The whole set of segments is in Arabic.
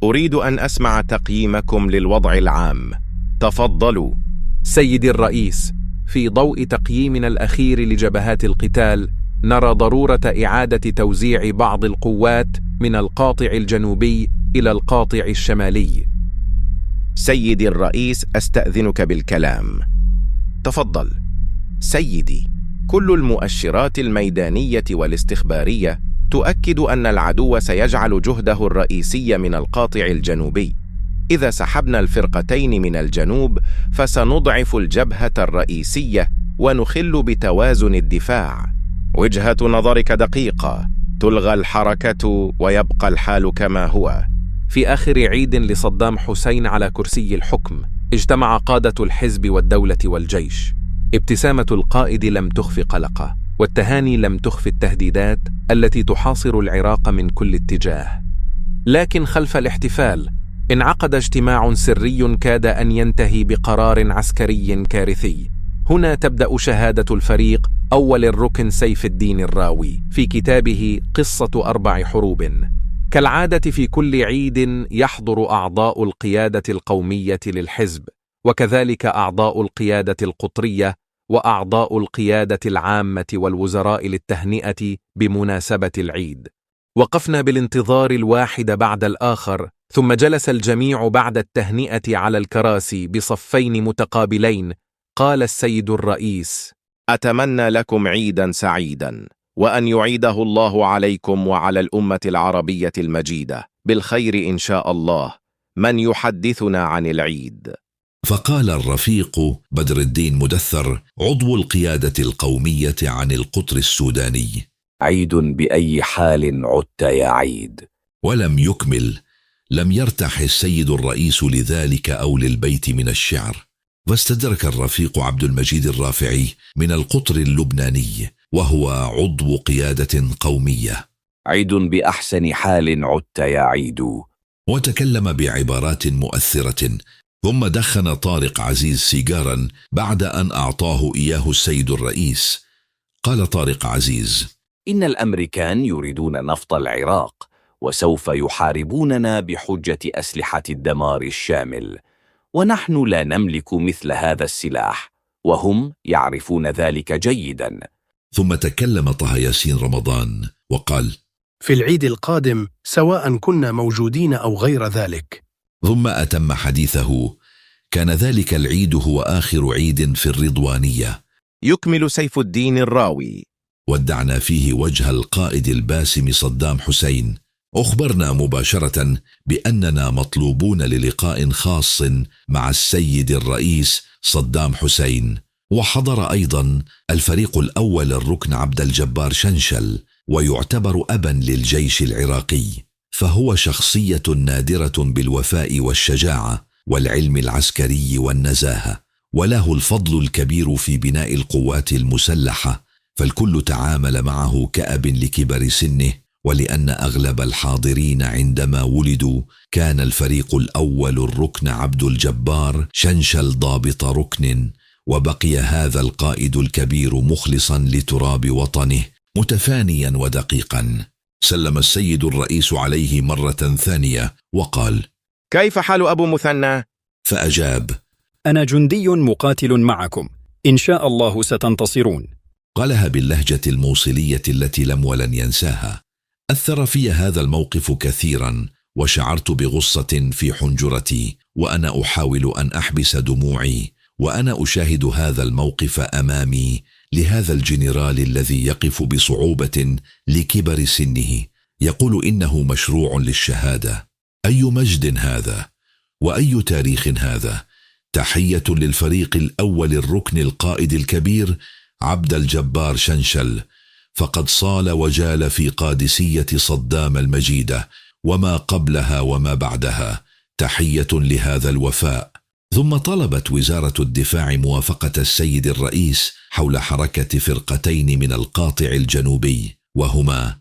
أريد أن أسمع تقييمكم للوضع العام. تفضلوا. سيدي الرئيس، في ضوء تقييمنا الأخير لجبهات القتال، نرى ضرورة إعادة توزيع بعض القوات من القاطع الجنوبي إلى القاطع الشمالي. سيدي الرئيس، أستأذنك بالكلام. تفضل. سيدي، كل المؤشرات الميدانية والاستخبارية تؤكد أن العدو سيجعل جهده الرئيسي من القاطع الجنوبي. إذا سحبنا الفرقتين من الجنوب فسنضعف الجبهة الرئيسية ونخل بتوازن الدفاع. وجهة نظرك دقيقة، تلغى الحركة ويبقى الحال كما هو. في آخر عيد لصدام حسين على كرسي الحكم، اجتمع قادة الحزب والدولة والجيش. ابتسامة القائد لم تخف قلقه، والتهاني لم تخف التهديدات التي تحاصر العراق من كل اتجاه. لكن خلف الاحتفال انعقد اجتماع سري كاد أن ينتهي بقرار عسكري كارثي. هنا تبدأ شهادة الفريق أول الركن سيف الدين الراوي في كتابه قصة 4 حروب. كالعادة في كل عيد يحضر أعضاء القيادة القومية للحزب، وكذلك أعضاء القيادة القطرية وأعضاء القيادة العامة والوزراء للتهنئة بمناسبة العيد. وقفنا بالانتظار الواحد بعد الآخر، ثم جلس الجميع بعد التهنئة على الكراسي بصفين متقابلين. قال السيد الرئيس: أتمنى لكم عيدا سعيدا، وأن يعيده الله عليكم وعلى الأمة العربية المجيدة بالخير إن شاء الله. من يحدثنا عن العيد؟ فقال الرفيق بدر الدين مدثر عضو القيادة القومية عن القطر السوداني: عيد بأي حال عدت يا عيد. ولم يكمل. لم يرتح السيد الرئيس لذلك أو للبيت من الشعر، واستدرك الرفيق عبد المجيد الرافعي من القطر اللبناني وهو عضو قيادة قومية: عيد بأحسن حال عدت يا عيد. وتكلم بعبارات مؤثرة. ثم دخن طارق عزيز سيجارا بعد أن أعطاه إياه السيد الرئيس. قال طارق عزيز: إن الأمريكان يريدون نفط العراق، وسوف يحاربوننا بحجة أسلحة الدمار الشامل، ونحن لا نملك مثل هذا السلاح، وهم يعرفون ذلك جيدا. ثم تكلم طه ياسين رمضان وقال: في العيد القادم سواء كنا موجودين أو غير ذلك. ثم أتم حديثه: كان ذلك العيد هو آخر عيد في الرضوانية. يكمل سيف الدين الراوي: ودعنا فيه وجه القائد الباسم صدام حسين. أخبرنا مباشرة بأننا مطلوبون للقاء خاص مع السيد الرئيس صدام حسين. وحضر أيضا الفريق الأول الركن عبد الجبار شنشل، ويعتبر أبا للجيش العراقي، فهو شخصية نادرة بالوفاء والشجاعة والعلم العسكري والنزاهة، وله الفضل الكبير في بناء القوات المسلحة، فالكل تعامل معه كأب لكبر سنه. ولأن أغلب الحاضرين عندما ولدوا كان الفريق الأول الركن عبد الجبار شنشل ضابط ركن، وبقي هذا القائد الكبير مخلصا لتراب وطنه متفانيا ودقيقا. سلم السيد الرئيس عليه مرة ثانية وقال: كيف حال أبو مثنى؟ فأجاب: أنا جندي مقاتل معكم، إن شاء الله ستنتصرون. قالها باللهجة الموصلية التي لم ولن ينساها. أثر في هذا الموقف كثيرا، وشعرت بغصة في حنجرتي وأنا أحاول أن أحبس دموعي وأنا أشاهد هذا الموقف أمامي لهذا الجنرال الذي يقف بصعوبة لكبر سنه يقول إنه مشروع للشهادة. أي مجد هذا، وأي تاريخ هذا. تحية للفريق الأول الركن القائد الكبير عبد الجبار شنشل، فقد صال وجال في قادسية صدام المجيدة وما قبلها وما بعدها. تحية لهذا الوفاء. ثم طلبت وزارة الدفاع موافقة السيد الرئيس حول حركة فرقتين من القاطع الجنوبي، وهما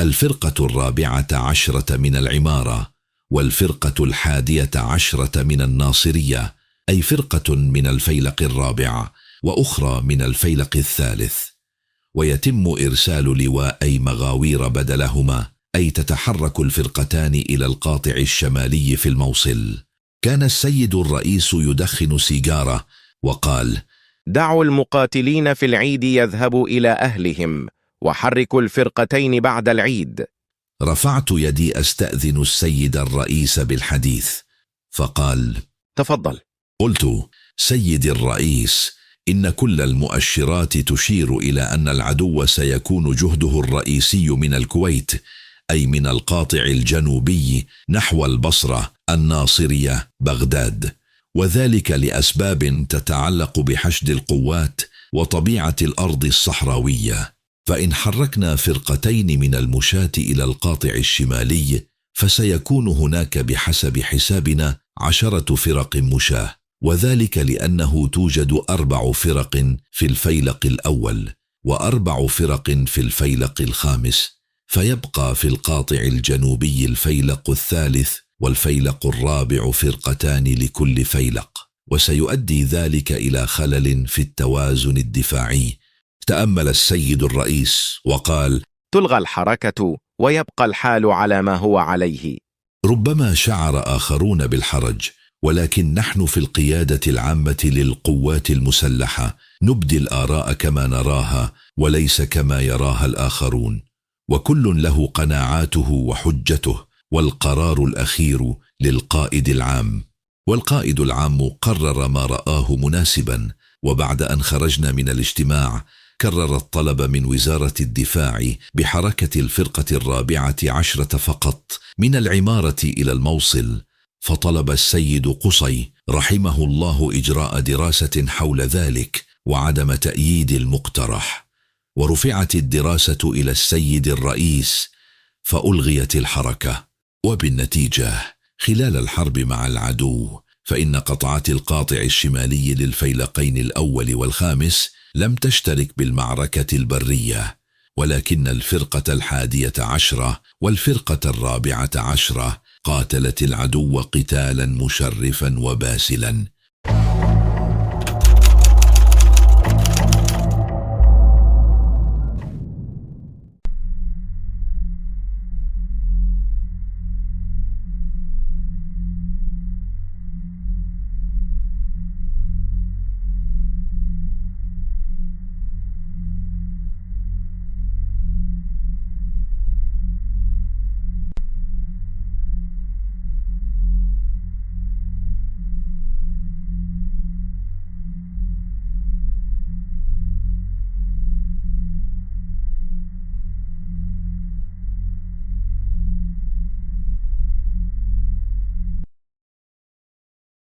الفرقة 14 من العمارة والفرقة 11 من الناصرية، أي فرقة من الفيلق الرابع وأخرى من الفيلق الثالث، ويتم إرسال لواءي مغاوير بدلهما أي تتحرك الفرقتان إلى القاطع الشمالي في الموصل. كان السيد الرئيس يدخن سيجارة وقال: دعوا المقاتلين في العيد يذهبوا إلى أهلهم، وحركوا الفرقتين بعد العيد. رفعت يدي أستأذن السيد الرئيس بالحديث، فقال: تفضل. قلت: سيد الرئيس، إن كل المؤشرات تشير إلى أن العدو سيكون جهده الرئيسي من الكويت، أي من القاطع الجنوبي نحو البصرة، الناصرية، بغداد، وذلك لأسباب تتعلق بحشد القوات وطبيعة الأرض الصحراوية. فإن حركنا فرقتين من المشاة إلى القاطع الشمالي فسيكون هناك بحسب حسابنا 10 فرق مشاة، وذلك لأنه توجد 4 فرق في الفيلق الأول و4 فرق في الفيلق الخامس، فيبقى في القاطع الجنوبي الفيلق الثالث والفيلق الرابع فرقتان لكل فيلق، وسيؤدي ذلك إلى خلل في التوازن الدفاعي. تأمل السيد الرئيس وقال: تلغى الحركة ويبقى الحال على ما هو عليه. ربما شعر آخرون بالحرج، ولكن نحن في القيادة العامة للقوات المسلحة نبدي الآراء كما نراها وليس كما يراها الآخرون، وكل له قناعاته وحجته، والقرار الأخير للقائد العام. والقائد العام قرر ما رآه مناسبا، وبعد أن خرجنا من الاجتماع كرر الطلب من وزارة الدفاع بحركة الفرقة 14 فقط من العمارة إلى الموصل، فطلب السيد قصي رحمه الله إجراء دراسة حول ذلك وعدم تأييد المقترح، ورفعت الدراسة إلى السيد الرئيس فألغيت الحركة. وبالنتيجة خلال الحرب مع العدو فإن قطعات القاطع الشمالي للفيلقين الأول والخامس لم تشترك بالمعركة البرية، ولكن الفرقة 11 والفرقة 14 قاتلت العدو قتالا مشرفا وباسلا،